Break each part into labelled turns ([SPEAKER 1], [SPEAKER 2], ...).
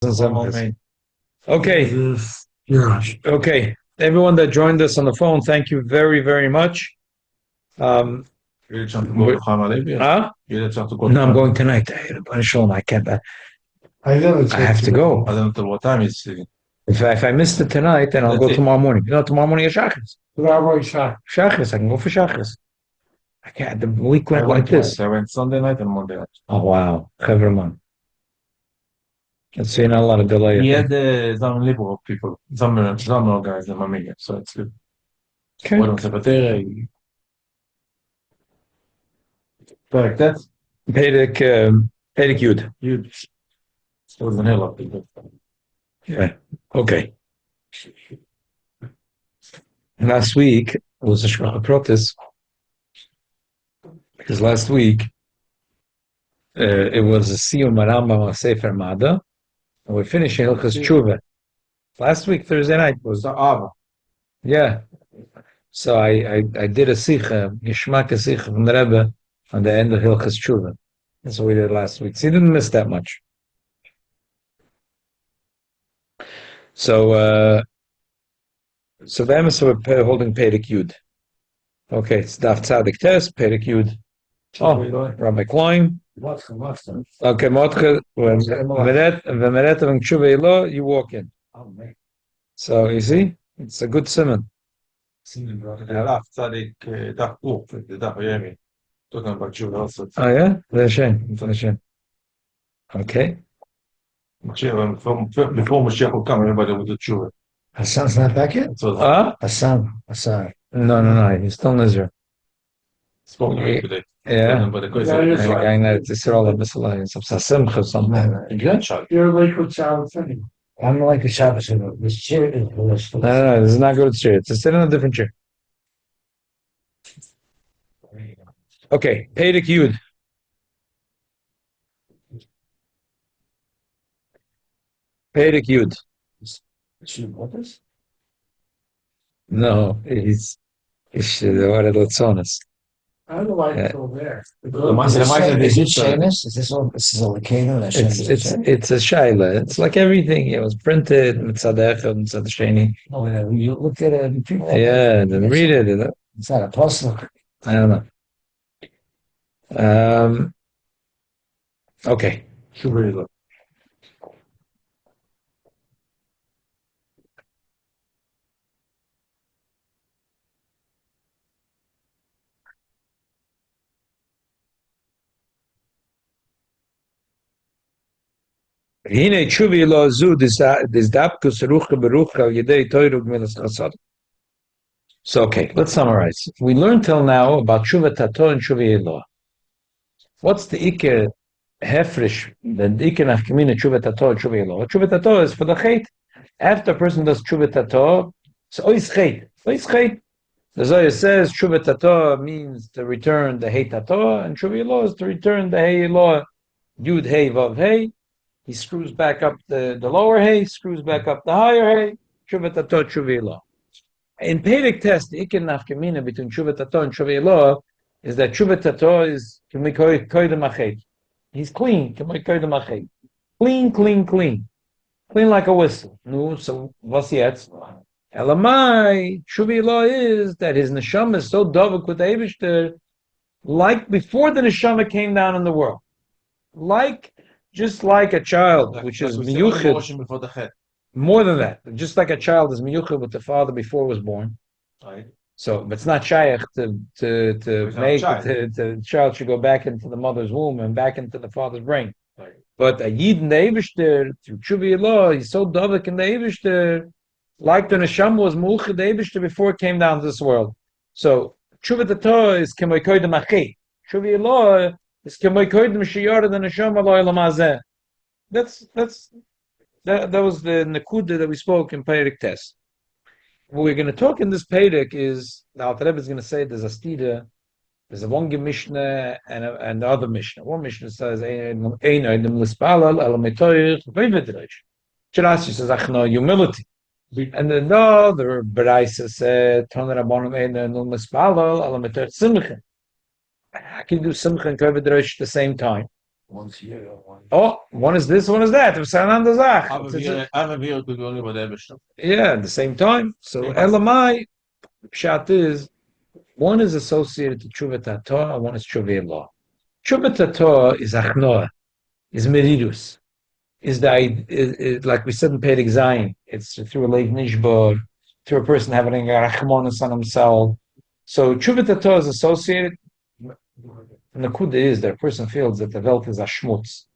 [SPEAKER 1] Okay. Okay. Everyone that joined us on the phone, thank you very, very much. Huh? No, I'm going tonight. I can't. I have to go.
[SPEAKER 2] I don't know what time it's.
[SPEAKER 1] If I miss it tonight, then I'll go tomorrow morning. Tomorrow morning is Shachris.
[SPEAKER 3] Tomorrow morning, Shach.
[SPEAKER 1] Shachris. I can go for Shachris. I can't. The week went like this.
[SPEAKER 2] I went Sunday night and Monday night.
[SPEAKER 1] Oh wow, Chevroman. Let's see, not a lot of delay.
[SPEAKER 2] He had some liberal people, some guys in Mamiga, so it's good.
[SPEAKER 1] Okay.
[SPEAKER 2] Like that.
[SPEAKER 1] Pedek Yud.
[SPEAKER 2] It was an hell of people.
[SPEAKER 1] Yeah. Okay. Last week was a Shema protest because last week it was a Siyum Rambam Sefer Mada, and we're finishing HaTeshuvah. Last week, Thursday night, was the Ava. Yeah. So I did a Sikha, Geshmak Sikha from the Rebbe on the end of HaTeshuvah. That's what we did last week. So you didn't miss that much. So the emissaire we're holding Perek Yud. Okay, it's Daf Tzadik Tes, Perek Yud. Oh, Rabbi Klein. Okay, Motche, V'meret of Tshuva Elo, you walk in. So, you see, it's a good simon.
[SPEAKER 2] Daf Tzadik, Daf Uf, the Daf Yemi. Talking about Tshuva also.
[SPEAKER 1] Oh, yeah? That's a shame. Okay.
[SPEAKER 2] Before Mashiach will come, everybody will do Tshuva.
[SPEAKER 3] Hassan's not back yet? Hassan.
[SPEAKER 1] No, he's still in Israel.
[SPEAKER 2] Spoke to me today.
[SPEAKER 1] Yeah.
[SPEAKER 2] But the question is,
[SPEAKER 1] I know it's all a miscellaneous. It's a simcha or something.
[SPEAKER 3] You're like with Shabbos anyway. I'm like a Shabbos. This chair is delicious.
[SPEAKER 1] No, this is not good chair. It's sit in a different chair. Okay, Perek Yud. Perek Yud. No, he's what a Lotzonis.
[SPEAKER 3] I don't know why it's over there.
[SPEAKER 2] Is
[SPEAKER 3] it Shemus? Is this all? This is a Lakeno?
[SPEAKER 1] It's a Shaila. It's like everything. It was printed, Mitzadech, Mitzadasheni.
[SPEAKER 3] Oh, yeah. You looked at it.
[SPEAKER 1] Yeah, then read it.
[SPEAKER 3] It's not a puzzle.
[SPEAKER 1] I don't know. Okay. Hine tshuvi lo zu dizdapkus rucha berucha yedei toirug milas chasad. So, okay, let's summarize. We learned till now about tshuva tato and tshuva elo. What's the ikke hefresh, the ikke nachkamina tshuva tato and tshuva elo? Tshuva tato is for the chait. After a person does tshuva tato, it's ois chait. Ois chait. The Zohar says tshuva tato means to return the hey tato, and tshuva elo is to return the hey elo, yud hey vav hey. He screws back up the lower hay, screws back up the higher hay. Tshuva tato, tshuva elo. In Perek test, the ikin nafkamina between tshuva tato and tshuva elo is that tshuva tato is k'mikoy koydem achet. He's clean, k'mikoy koydem achet. Clean like a whistle. No, so what's yet? Elamai tshuva elo is that his neshama is so dovuk with the Eibishter, like before the neshama came down in the world, just like a child, which is miyuchid, more than that, just like a child is miyuchid with the father before it was born.
[SPEAKER 2] Right.
[SPEAKER 1] So, but it's not shaykh to make the child should go back into the mother's womb and back into the father's brain.
[SPEAKER 2] Right.
[SPEAKER 1] But a yid in the Eibishter, through Tshuva Elo, he's so dovek in the Eibishter, like the neshama was miyuchid the Eibishter before it came down to this world. So, Tshuva Tato is kemoy koydem achet. Tshuva Elo is kemoy koydem sheyara the neshama lo elam hazeh. That was the Nakuda that we spoke in Perek Test. What we're going to talk in this Perek is, the Alter Rebbe is going to say there's a stida, there's a one Mishnah and the other Mishnah. One Mishnah says, Ein oidem lispalal el metoich v'vidreish. Shirashi says, Achno, humility. And then the other Beraisa said, Ton Rabbanim ein oidem lispalal el metoich simcha. I can do simcha and v'vidreish at the same time.
[SPEAKER 3] Once here, one.
[SPEAKER 1] Oh, one is this, one is that. It's another zach.
[SPEAKER 2] I'm a veer to go with Ebersham.
[SPEAKER 1] Yeah, at the same time. So
[SPEAKER 2] Same time.
[SPEAKER 1] Elamai Pshat is one is associated to Tshuvat Torah and one is Tshuvat law. Tshuvat Torah is achnoah, is meridus, is like we said in Perek Zayin. It's through a late nishbor, through a person having a rachmanis on himself. So Tshuvat Torah is associated. And the kuda is that a person feels that the Welt is a schmutz,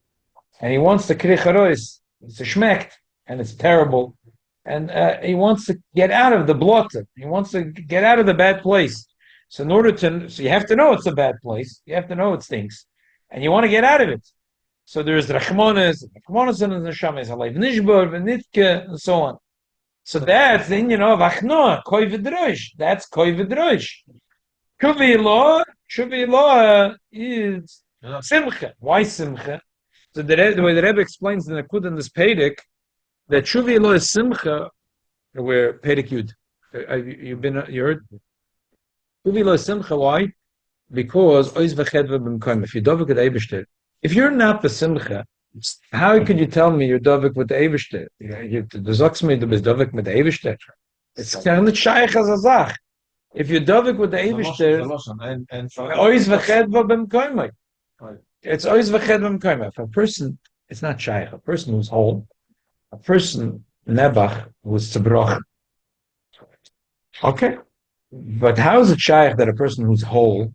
[SPEAKER 1] and he wants to kricharois, it's a schmeckt, and it's terrible, and he wants to get out of the blotter. He wants to get out of the bad place. So in order to, so you have to know it's a bad place. You have to know it stinks, and you want to get out of it. So there's the rachmanis and the neshamas, alayv nishbor, v'nitke, and so on. So that's the Indian of achnoah, koi v'drosh. That's koi v'drosh. Tshuva law is simcha. Why simcha? So the way the Rebbe explains in the Kud in this Perek, that Tshuva law is simcha, where Perek Yud. You heard? Tshuva law is simcha. Why? Because ois v'chedva b'mkoim. If you dovek with Eibishter, if you're not the simcha, how could you tell me you're dovek with the Eibishter? Du sagst mir, du bist dovek mit the Eibishter. It's kind of shaykh as a zach. If you're dovek with the Eibishter, ois v'chedva b'mkoim. It's always v'chedva b'mkoim. If a person, it's not shaykh. A person who's whole, a person nebach who's tzibroch. Okay, but how is it shaykh that a person who's whole,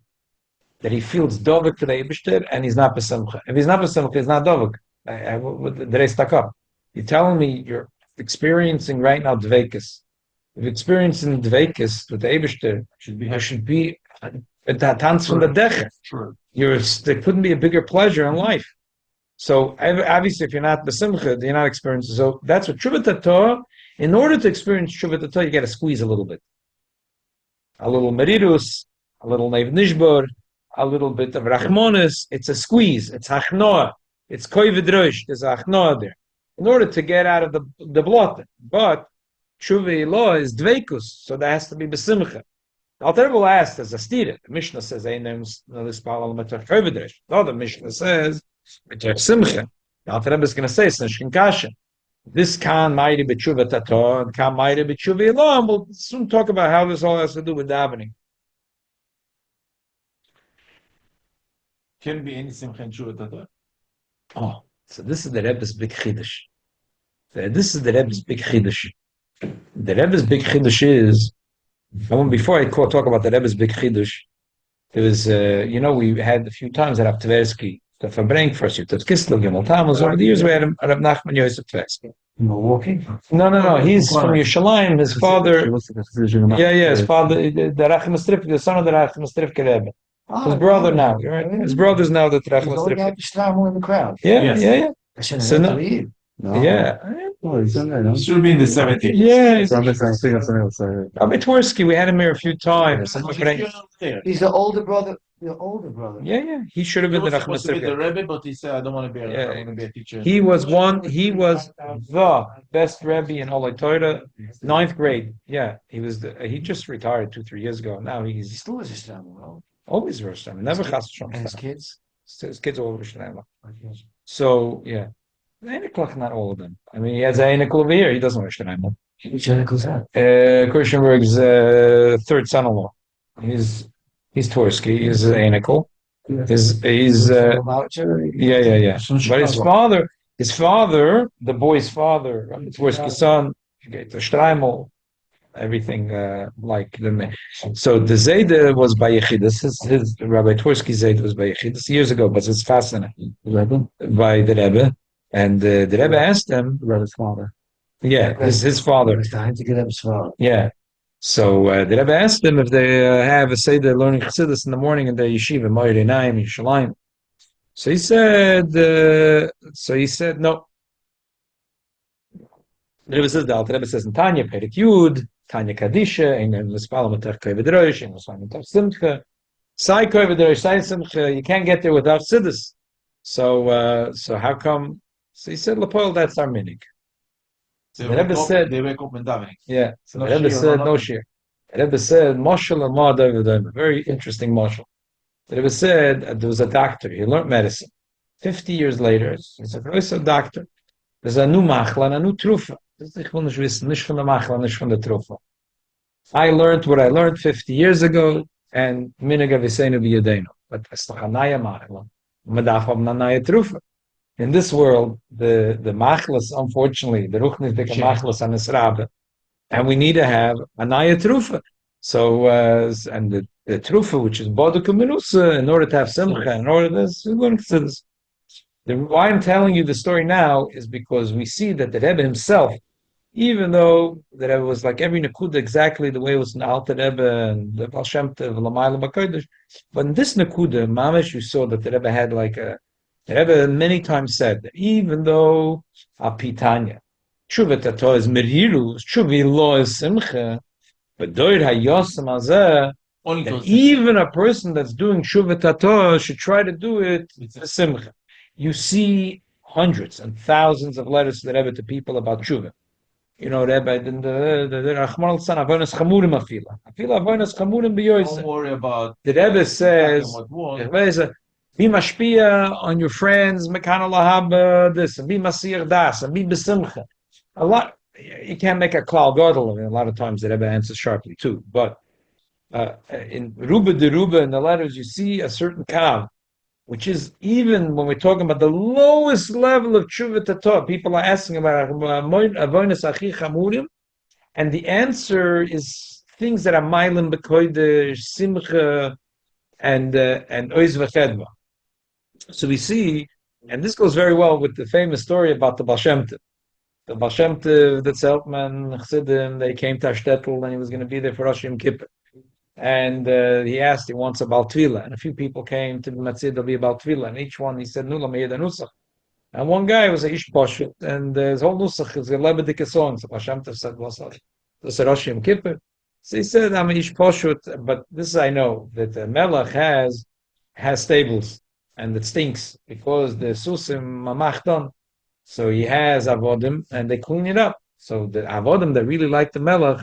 [SPEAKER 1] that he feels dovek to the Eibishter and he's not besimcha? If he's not besimcha, he's not dovek. The day stuck up. You're telling me you're experiencing right now dvekas. If you're experiencing dvekas with the Eibishter, should be a tanz from the deche.
[SPEAKER 2] Sure.
[SPEAKER 1] There couldn't be a bigger pleasure in life. So obviously, if you're not besimcha, you're not experiencing. So that's what Tshuvat Torah. In order to experience Tshuvat Torah, you got to squeeze a little bit, a little meridus, a little neiv nishbor, a little bit of rachmonis. It's a squeeze. It's hachnoah. It's koi v'drosh. There's a hachnoah there. In order to get out of the blot, but Tshuva law is dveikus, so that has to be besimcha. Alter Rebbe asked as a stira. The Mishnah says, no, the Mishnah says, simcha. The Alter Rebbe is going to say, it's nishkin kasha. This can mighty b'tshuva Torah and can mighty b'tshuva law, and we'll soon talk about how this all has to do with davening.
[SPEAKER 2] Can be any simcha in Tshuva Torah.
[SPEAKER 1] Oh, so this is the Rebbe's big chiddush. This is the Rebbe's big chiddush. The Rebbe's big chiddush is, before I talk about the Rebbe's big chiddush, there was, we had a few times at Rav Tversky, the Verbrenk first year, that Kistel Gimel Tammuz, over the years we had Rav Nachman Yosef Tversky.
[SPEAKER 3] Milwaukee?
[SPEAKER 1] No. He's from Yerushalayim. His father, his father, the Rachim Strifke, the son of the Rachim Strifke Rebbe. His brother now, right? His brother's now the Rachim Strifke.
[SPEAKER 3] He's the in the crowd.
[SPEAKER 1] Yeah.
[SPEAKER 3] I shouldn't
[SPEAKER 1] So
[SPEAKER 3] have
[SPEAKER 1] no-
[SPEAKER 3] to leave.
[SPEAKER 4] No.
[SPEAKER 1] Yeah.
[SPEAKER 2] Should be in the 70s.
[SPEAKER 1] Yeah.
[SPEAKER 4] Yeah.
[SPEAKER 1] Tversky, we had him here a few times.
[SPEAKER 3] He's the older brother. The older brother.
[SPEAKER 1] Yeah. He should have
[SPEAKER 2] He
[SPEAKER 1] been the
[SPEAKER 2] was
[SPEAKER 1] Rachim
[SPEAKER 2] supposed to be the
[SPEAKER 1] Strifke.
[SPEAKER 2] Rebbe, but he said, I don't want to be a Rebbe, I want to be a teacher.
[SPEAKER 1] He was the best Rebbe in Olay Torah, 9th grade. Yeah, he just retired 2-3 years ago. Now
[SPEAKER 3] He
[SPEAKER 1] he's
[SPEAKER 3] still is a stammer, well.
[SPEAKER 1] always Rosh Hashanah, never Chas
[SPEAKER 3] And his
[SPEAKER 1] Hashanah.
[SPEAKER 3] kids?
[SPEAKER 1] His kids are all Rosh Hashanah. So, yeah. Einiklach, not all of them. I mean, he has a Einikl over here. He doesn't Rosh Hashanah.
[SPEAKER 3] Which uncle's that?
[SPEAKER 1] Kirschenberg's third son-in-law. He's Tversky. He's Einikl. He's yeah. But his father, the boy's father, Tversky's son, the Streimel, everything like the. So the Zayda was by Yechidus. His Rabbi Tversky Zayda was by Yechidus years ago, but it's fascinating by the Rebbe. And the Rebbe asked him,
[SPEAKER 4] Rebbe's father.
[SPEAKER 1] yeah, his father.
[SPEAKER 3] It's time to get up his father.
[SPEAKER 1] Yeah. So the Rebbe asked them if they have a Seder learning Chassidus in the morning in the yeshiva, Moirei Naim, Yerushalayim. So he said, no. The Rebbe says, the Alter Rebbe says in Tanya, Perek Yud, Tanya Kadisha, in L'spala Matach Koi V'drosh, in L'spala Matach Simcha, Sai Koi V'drosh, Sai Simcha, you can't get there without Chassidus. So how come? So he said, L'poil, that's our minig.
[SPEAKER 2] They
[SPEAKER 1] The Rebbe said,
[SPEAKER 2] they wake up in davening.
[SPEAKER 1] yeah. So
[SPEAKER 2] No
[SPEAKER 1] the Rebbe
[SPEAKER 2] shir,
[SPEAKER 1] said,
[SPEAKER 2] no
[SPEAKER 1] no
[SPEAKER 2] nothing.
[SPEAKER 1] shir. The Rebbe said, Moshel and Ma David. Very interesting Moshel. The Rebbe said there was a doctor. He learned medicine. 50 years later, he's a größer doctor. There's a new machla and a new trufa. Ich will nicht wissen, nicht von der machla, nicht von der trufa. I learned what I learned 50 years ago, and minega v'seinu b'yadenu. But it's doch a naya machla. Man darf haben a naya trufa. In this world, the machlas, unfortunately, the ruchnisdike machlas and the and we need to have a naya trufa. So, and the trufa, which is boduk menusa, in order to have simcha, in order to this, we're going to consider this. Why I'm telling you the story now is because we see that the Rebbe himself, even though the Rebbe was like every Nakuda exactly the way it was in the Alter Rebbe and the Baal Shem Tov, Lamayla B'Kodesh, but in this Nakuda, Mamash, you saw that the Rebbe had like the Rebbe many times said that even though Apitanya, Tshuva Tato is Merhirus, Tshuva Lo is Simcha, but Doir HaYosem Azeh, that even a person that's doing Tshuva Tato should try to do it with Simcha. You see hundreds and thousands of letters to the Rebbe to people about Tshuva. You know, Rebbe, the Rachman al-San, Avonos Chamurim afila. Afila Avonos Chamurim b'yoyse.
[SPEAKER 2] Don't worry about...
[SPEAKER 1] The Rebbe says, be mashpia on your friends, mekana lahaba, this, and be masir das, and be besimcha. A lot, you can't make a klal gadol. A lot of times the Rebbe answers sharply too. But in Ruba de Ruba, in the letters, you see a certain kav, which is even when we're talking about the lowest level of tshuva tato, people are asking about avonos achi chamurim, and the answer is things that are mailim b'kodesh, simcha, and oiz v'chedva. So we see, and this goes very well with the famous story about the Baal Shem Tov. The Baal Shem Tov, the Zeltman, Chassidim, they came to Ashtetl, and he was going to be there for Rosh Yom Kippur. And he asked, he wants a Baal Tvila. And a few people came to the Matzid to be a Baal Tvila. And each one, he said, Nula Me'ed Nusach. And one guy was a Ish Poshut. And his whole Nusach is a Lebedike song. So Hashem said, this is Rosh Yom Kippur. So he said, I'm a Ish Poshut. But this I know, that the Melech has stables. And it stinks. Because the Susim Mamachton. So he has Avodim. And they clean it up. So the Avodim that really like the Melech,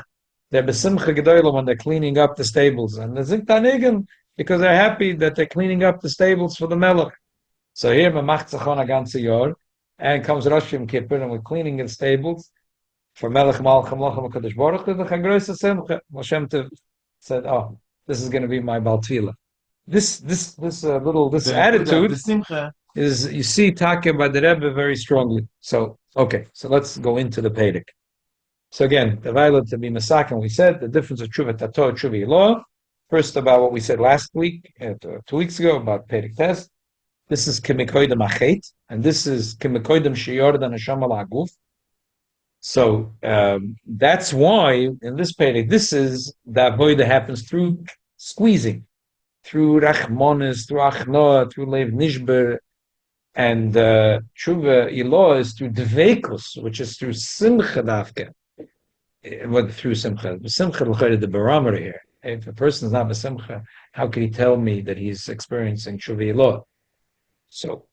[SPEAKER 1] they're besimcha gedola when they're cleaning up the stables, and the ziktanigan because they're happy that they're cleaning up the stables for the melech. So here, b'machzachon aganze yor, and comes Rosh Yom Kippur, and we're cleaning the stables for melech malcham lochem hakadosh baruch hu. The chagroisa simcha. Hashem Tov said, "Oh, this is going to be my bal tefillah." This attitude
[SPEAKER 2] the simcha
[SPEAKER 1] is you see talking by the Rebbe very strongly. So okay, so let's go into the Pedic. So again, the violet to be masakin, we said the difference of tshuva tato, tshuva law. First about what we said last week, 2 weeks ago about Pedic test. This is kimikoidem achet, and this is kimikoidem sheyordan hasham al aguf. So that's why in this Pedic, this is the avoid that happens through squeezing, through rachmonis, through achnoah, through leiv nishber, and tshuva ilah is through dveikus, which is through simcha dafke. Through simcha. Simcha l'chayre the barometer here. If a person is not b'simcha, how can he tell me that he's experiencing tshuva ilah? So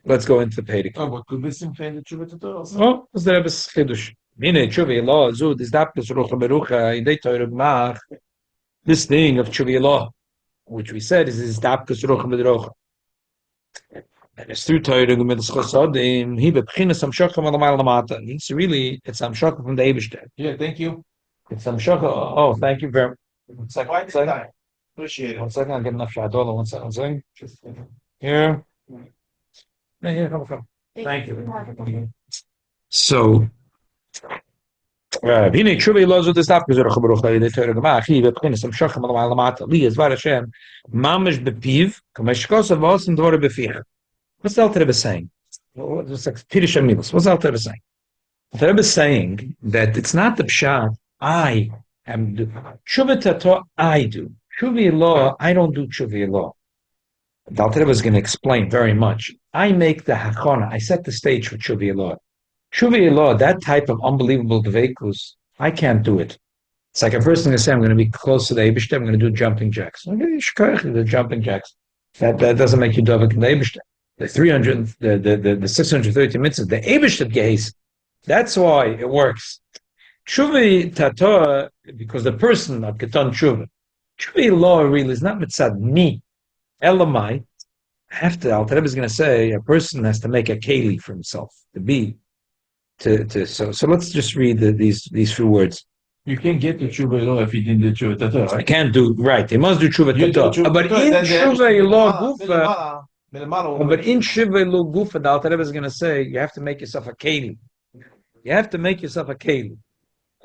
[SPEAKER 1] let's go into the Pedic.
[SPEAKER 2] Oh, but could be simcha in the tshuva tato also?
[SPEAKER 1] Oh, what's the Rebbe's chidush? Mine tshuva ilah zu this dapkus rucha berucha idei toyrug mach. This thing of tshuva ilah, which we said is dapkus rucha berucha. And it's through Torah with Chosadim. He bepchinas amshachim alamayla lamata. It's really amshachim from the Eibishter.
[SPEAKER 2] Yeah, thank you.
[SPEAKER 1] It's amshachim. Oh, thank you very much. 1 second.
[SPEAKER 2] Quite the time. Appreciate it.
[SPEAKER 1] 1 second. I'll get enough shadow. 1 second. 1 second. Here. Yeah, here. Come. Thank you. So. V'nei tshuva ilah zu des dafkes rucha berucha idei Torah gemach. He bepchinas amshachim alamayla lamata. Li es var Hashem mamish bepiv kameshkosav osim dvore befich. What's the Alter Rebbe saying? What's the Alter Rebbe saying? The Rebbe is saying that it's not the pshat, I am do. Tshuva tato, I do. Tshuva ilah, I don't do tshuva ilah. The Alter Rebbe is going to explain very much. I make the hachana, I set the stage for tshuva ilah. Tshuva ilah, that type of unbelievable dveikus, I can't do it. It's like a person going to say, I'm going to be close to the Eibishter, I'm going to do jumping jacks. Okay, the jumping jacks. That doesn't make you dovek in the Eibishter. The 630 mitzvahs, the Eibishter geis. That's why it works. Tshuva tato, because the person of keton tshuva. Tshuva law really is not mitzad me, elamai. Alter Rebbe is going to say a person has to make a keli for himself to be so let's just read these few words.
[SPEAKER 2] You can't get the tshuva law if you didn't do tshuva tata,
[SPEAKER 1] I
[SPEAKER 2] right?
[SPEAKER 1] can't do right. He must do tshuva
[SPEAKER 2] You do
[SPEAKER 1] tata.
[SPEAKER 2] tshuva
[SPEAKER 1] But
[SPEAKER 2] tata,
[SPEAKER 1] in
[SPEAKER 2] then they have to
[SPEAKER 1] tshuva lo
[SPEAKER 2] Milamala,
[SPEAKER 1] gufa,
[SPEAKER 2] milamala,
[SPEAKER 1] but in tshuva lo gufa, the Alter Rebbe is going to say you have to make yourself a keli. You have to make yourself a keli.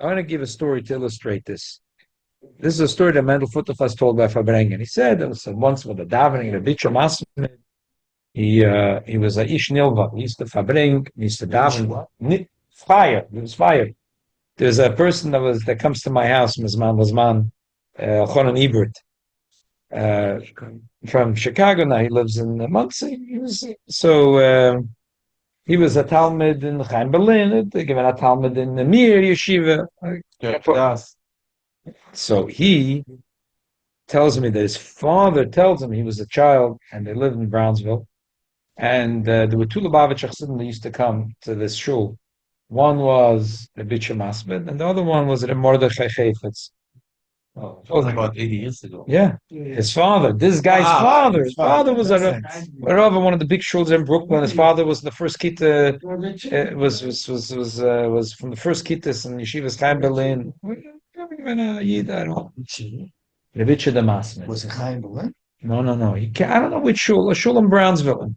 [SPEAKER 1] I want to give a story to illustrate this. This is a story that Mendel Futterfass told by Fabrengen. He said there was once with a davening, a bitch masmid. He was a ish nilva. He used to fabring. He used to daven. Fire. There was fire. There's a person that comes to my house, Mizman, Chonan Ebert, from Chicago. Now he lives in Monsey. He was a Talmud in Chaim Berlin. They given a Talmud in the Mir Yeshiva. So he tells me that his father tells him he was a child and they lived in Brownsville. And there were two Lubavitch Chassidim that used to come to this shul. One was the Bitcher Masbid, and the other one was the Mordechai Chayfetz.
[SPEAKER 2] Oh, that was about 80 years ago.
[SPEAKER 1] Yeah, his father, this guy's father. His father was a Rav, one of the big shuls in Brooklyn. His father was the first kita. Was from the first kittas in Yeshivas Chaim Berlin. The Bitcher the Masbid.
[SPEAKER 3] Was it Chaim Berlin?
[SPEAKER 1] No. I don't know which shul. A shul in Brownsville.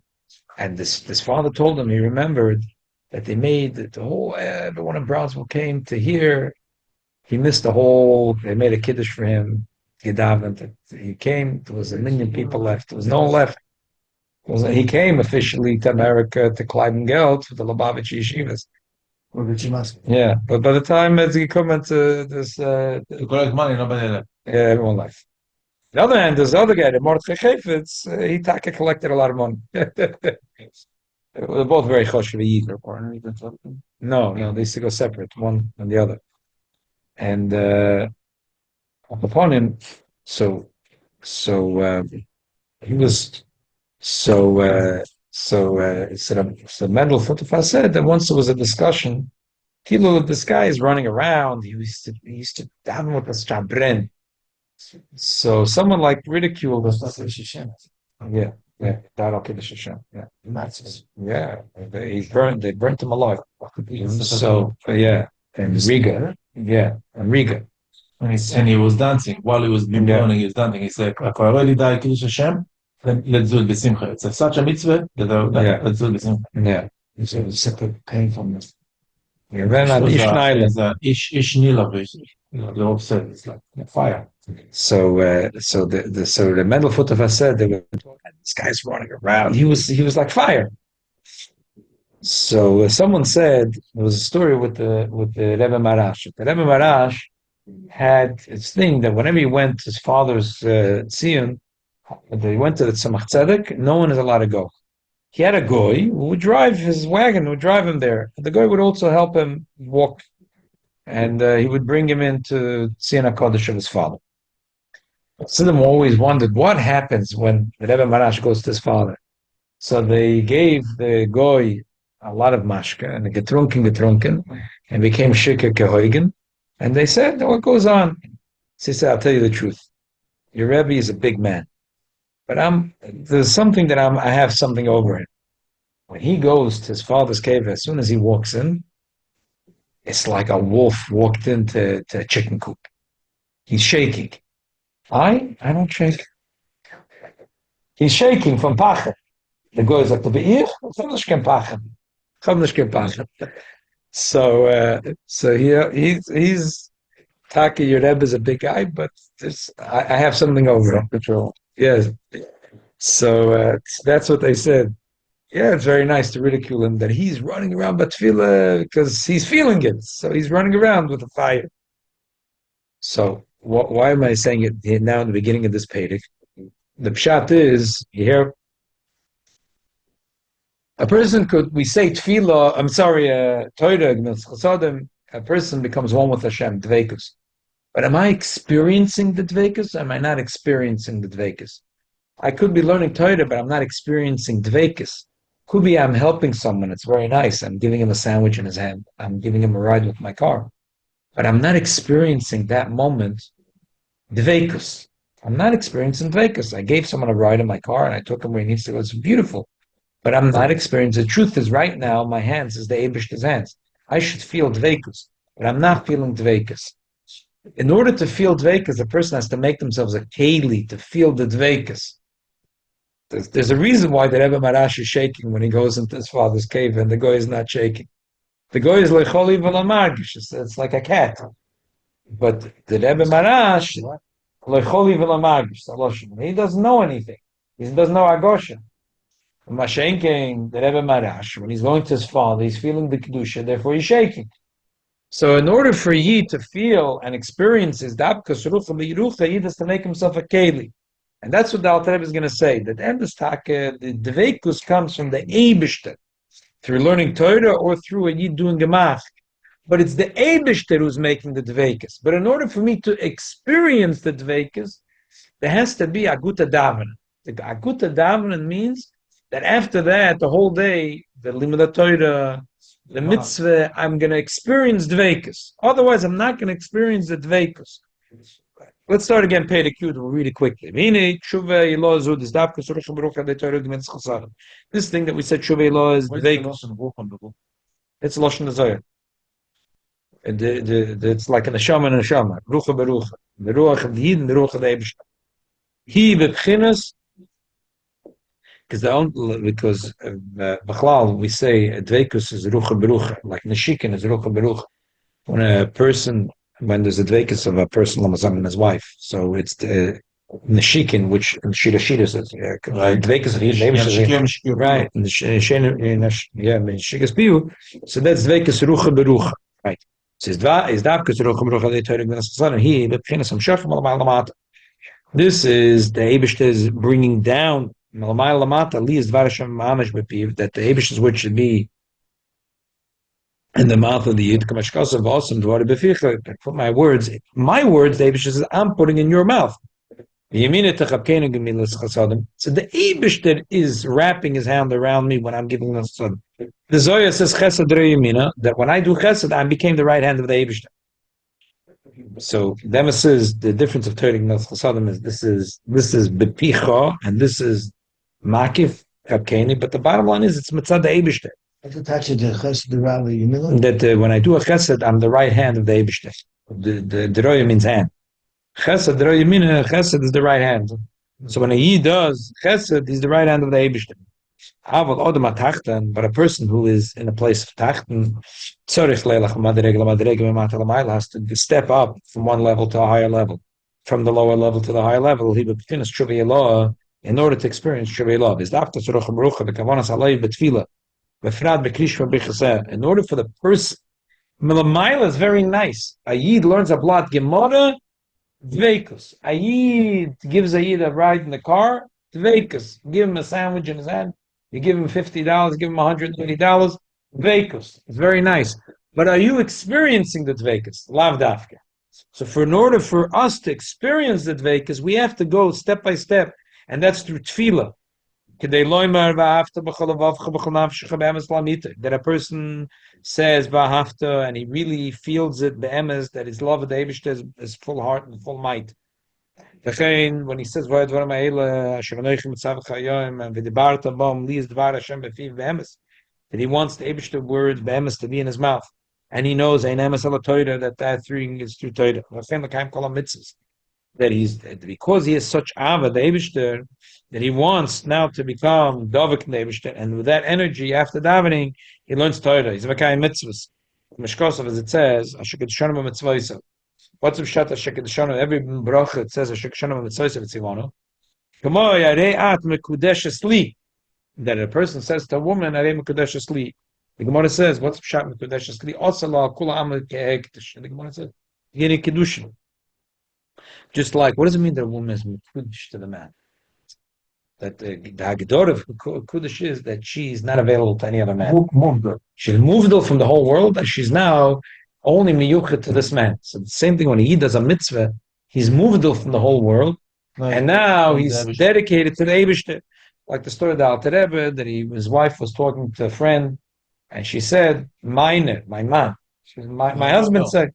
[SPEAKER 1] And this father told him he remembered that they made the whole everyone in Brownsville came to hear. He missed the whole. They made a kiddush for him. He came. There was 1 million people left. There was no one left. He came officially to America to Kleibengeld for the Lubavitch yeshivas. Yeah, but by the time he come into this,
[SPEAKER 2] To collect money, nobody left.
[SPEAKER 1] yeah, everyone left. On the other hand, there's the other guy, the Mordechai Chayfetz, he collected a lot of money. They're both very choshev. No, they used to go separate, one and the other. And upon him, so he was so Mendel Futterfass said that once there was a discussion, this guy is running around. He used to daven with the Shabren. So someone like ridiculed us. Yeah. That'll Kiddush Hashem. Yeah. Yeah. They burnt him alive. So and Riga. Yeah. And Riga.
[SPEAKER 2] And he was dancing. While he was burning, he was dancing. He said, if I already died Kiddush Hashem, then let's do it b'simcha. It's such a mitzvah that let's do it b'simcha.
[SPEAKER 1] Yeah.
[SPEAKER 3] It's a separate pain from this.
[SPEAKER 1] Yeah, then an Ish Nailam.
[SPEAKER 2] Ish Nila, the Rob said, it's like fire.
[SPEAKER 1] So the Mendel Futterfass said that this guy's running around. He was like fire. So someone said there was a story with the Rebbe Marash. The Rebbe Marash had his thing that whenever he went to his father's tziyun, they went to the Tzemach Tzedek, no one is allowed to go. He had a goy who would drive his wagon, would drive him there. The goy would also help him walk, and he would bring him into Tziyun HaKodesh of his father. Siddim always wondered what happens when the Rebbe Marash goes to his father. So they gave the goy a lot of mashka, and they getrunken, and became shikha kehoigen. And they said, what goes on? So he said, I'll tell you the truth. Your Rebbe is a big man. But there's something that I have something over him. When he goes to his father's cave, as soon as he walks in, it's like a wolf walked into a chicken coop. He's shaking. I don't shake. He's shaking from pachad. The guy is like, so he's Taki, your Rebbe is a big guy, but I have something over him.
[SPEAKER 4] Control.
[SPEAKER 1] Yes. So that's what they said. Yeah, it's very nice to ridicule him that he's running around Batfila because he's feeling it. So he's running around with a fire. So why am I saying it now in the beginning of this Pedic? The pshat is, you hear, a person we say Tefillah, Torah, a person becomes one with Hashem, Dveikus. But am I experiencing the Dveikus? Am I not experiencing the Dveikus? I could be learning Torah, but I'm not experiencing Dveikus. Could be I'm helping someone, it's very nice. I'm giving him a sandwich in his hand. I'm giving him a ride with my car. But I'm not experiencing that moment, Dveikus. I'm not experiencing dveikus. I gave someone a ride in my car and I took him where he needs to go. It's beautiful. But I'm not experiencing. The truth is, right now, my hands is the Eibishter's hands. I should feel dveikus, but I'm not feeling dveikus. In order to feel dveikus, a person has to make themselves a keli to feel the dveikus. There's a reason why the Rebbe Marash is shaking when he goes into his father's cave and the guy is not shaking. The guy is like choli v'lamargish. It's like a cat. But the Rebbe Marash, like choli v'lamargish, he doesn't know anything. He doesn't know Agosha. Mashenking, the Rebbe Marash, when he's going to his father, he's feeling the Kedusha, therefore he's shaking. So in order for Yid to feel and experience his Dabkas, Rucha B'Yirucha, Yid has to make himself a Keli. And that's what the Alter Rebbe is going to say, that Endestake, the Dveikus comes from the Eibishter, through learning Torah or through a Yid doing Gemach. But it's the Eibishter who's making the Dveikus. But in order for me to experience the Dveikus, there has to be Aguta Davana. The Aguta Davana means that after that, the whole day, the Limud Torah, the mitzvah, I'm going to experience Dveikus. Otherwise, I'm not going to experience the Dveikus. Let's start again, pay the cue, we'll read it quickly. This thing that we said, Shuvah Ilah is Dveikus. It's Lashon Zohar. It's like an Neshama and a Neshama. Rucha Berucha. The Ruach of the Yid and the Ruach of the Eibishter. He b'chinas, because B'chlal we say Dveikus is Rucha Berucha, like Neshikin is Rucha Berucha. When there's a Dveikus of a person, Lamazam and his wife, so it's the Neshikin, which Shira says, Dveikus of the Eibishter, right? Neshikas Piyu, so that's Dveikus Rucha Berucha, right? This is the Eibishter bringing down that the Eibishter's word should be in the mouth of the Yid. Put my words, the Eibishter says, I'm putting in your mouth. So the Eibishter is wrapping his hand around me when I'm giving the Chesed. The Zohar says Chesed Yamina, that when I do Chesed, I became the right hand of the Eibishter. So Demis says the difference of Torah and Chesedim is this is Bepicha and this is Makif Kapkeni, but the bottom line is it's Mitzad the Eibishter. That when I do a Chesed, I'm the right hand of the Eibishter. The Roya means hand. Chesed, the Roya means Chesed is the right hand. So when a Yid does Chesed, he's the right hand of the Eibishter. But a person who is in a place of Tachten, has to step up from one level to a higher level, from the lower level to the higher level. He would finish Shuvah Ilah in order to experience Shuvah Ilah. In order for the person, Milamayla is very nice. A Yid learns a blot Gemara, Dveikus. A Yid gives a Yid a ride in the car, Dveikus. Give him a sandwich in his hand. You give him $50, give him $120, Dveikus. It's very nice. But are you experiencing the Dveikus? Lav dafka. So in order for us to experience the Dveikus, we have to go step by step, and that's through Tefillah. That a person says V'ahavta and he really feels it, be'emes, that his love of the Eibishter is full heart and full might. When he says that he wants the Eibishter word be'emes to be in his mouth, and he knows that thing is through Torah. That because he is such ava the Eibishter, that he wants now to become Dovik the Eibishter, and with that energy after davening he learns Torah. He's v'kayim mitzvahs. Mishkosov, as it says, what's the pshat Asheket Shana? Every bracha it says Asheket Shana Mitzvah Tzivano. Kamoy Arei At Mekudeshes Li. That a person says to a woman Arei Mekudeshes Li. The Gemara says, what's the pshat Mekudeshes Li? Osala Kula Amal Ke'ektish. The Gemara says, Yeni Kedushin. Just like, what does it mean that a woman is Mekudesh to the man? That the Haggadah of Kudesh is that she is not available to any other man. She's moved from the whole world, and she's now only miyuchet to this man. So the same thing when he does a mitzvah, he's moved from the whole world, and now he's dedicated to the Eibishter. Like the story of the Alter Rebbe, that his wife was talking to a friend, and she said, my man. My husband said,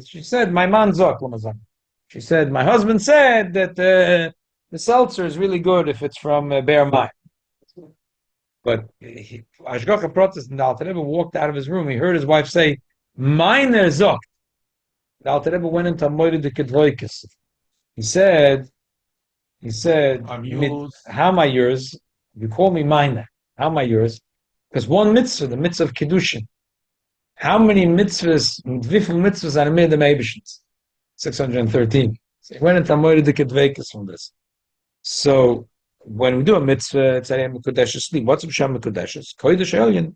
[SPEAKER 1] she said, my man zok. She said, my husband said that the seltzer is really good if it's from Bear Mine. But Ashgacha protested, the Alter Rebbe walked out of his room. He heard his wife say, "Meine Zok." The Alter Rebbe went into Moed de Kedvoikis. He said,
[SPEAKER 2] I'm yours.
[SPEAKER 1] how am I yours? You call me mine. How am I yours? Because one mitzvah, the mitzvah of Kiddushin. How many mitzvahs, vifel mitzvahs are made the Meibishins? 613. So he went into Moed de Kedvoikis from this. So when we do a mitzvah, it's a Mekudeshes sleep. What's a Shem Mekudeshes? Kodesh Elyon.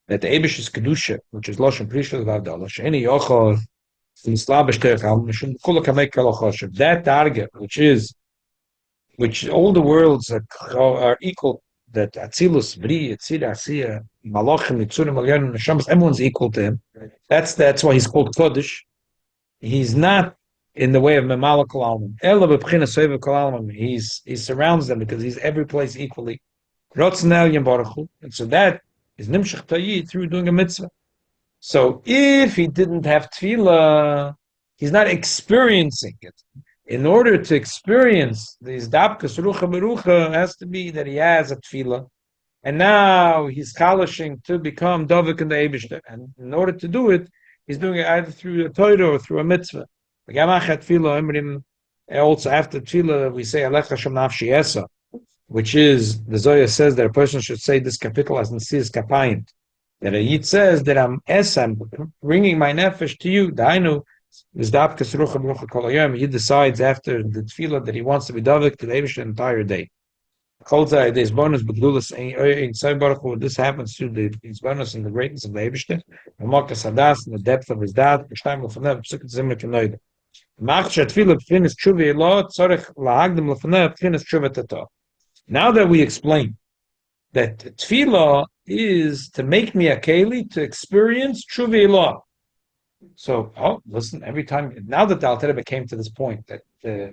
[SPEAKER 1] That the Eibush is Kedusha, which is Loshen Prishel Vavdala. Sheni Yochor, Slavish Terchal, Mishum Kula Kamek Kalachoshev. That target, which all the worlds are equal, that Atzilus, Bri, Etzira, Asiya, Malachim, Yitzurim, Malyan, Neshamas, everyone's equal to him. That's why he's called Kodesh. He's not in the way of Memala Kol Alman. He surrounds them because he's every place equally. And so that is Nimshach Tayyid through doing a mitzvah. So if he didn't have tefillah, he's not experiencing it. In order to experience these dabkas rucha berucha, has to be that he has a tefillah. And now he's chalashing to become Dovik in the Eibishter. And in order to do it, he's doing it either through a Torah or through a mitzvah. Also after tefillah, we say Alech Hashem Nafshi Esa, which is, the Zohar says that a person should say this kapitel as Nesias Kapayim. That a Yid says that I'm bringing my nefesh to you. Dainu, this Dabkas Rucha B'Rucha Kol Hayom. He decides after the tefillah that he wants to be Davik to the Eibush the entire day. This bonus this happens through his bonus and the greatness of the Eibush, the Mokas Hadas and the depth of his dad. Now that we explain that tefillah is to make me a keli to experience Teshuvah Ilah. So, listen, every time, now that the Alter Rebbe came to this point, that